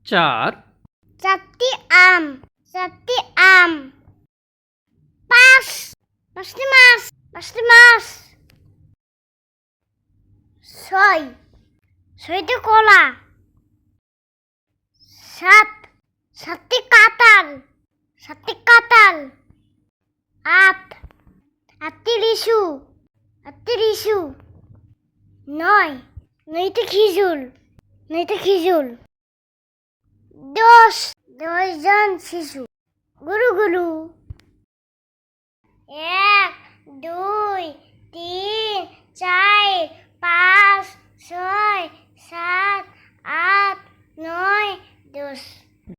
চার, চারটি আম, চারটি আম। পাঁচ, পাঁচটি মাছ, পাঁচটি মাছ। ছয়, ছয়টি কলা। সাত, সাতটি কাঁঠাল, সাতটি কাঁঠাল। আট, আটটি লিচু, আটটি লিচু। নয়, নয়টি খেজুর, নয়টি খেজুর। দশ, 10জন শিশু। গুরু গুরু। 1, 2, 3, 4, 5, 6, 7, 8, 9, 10।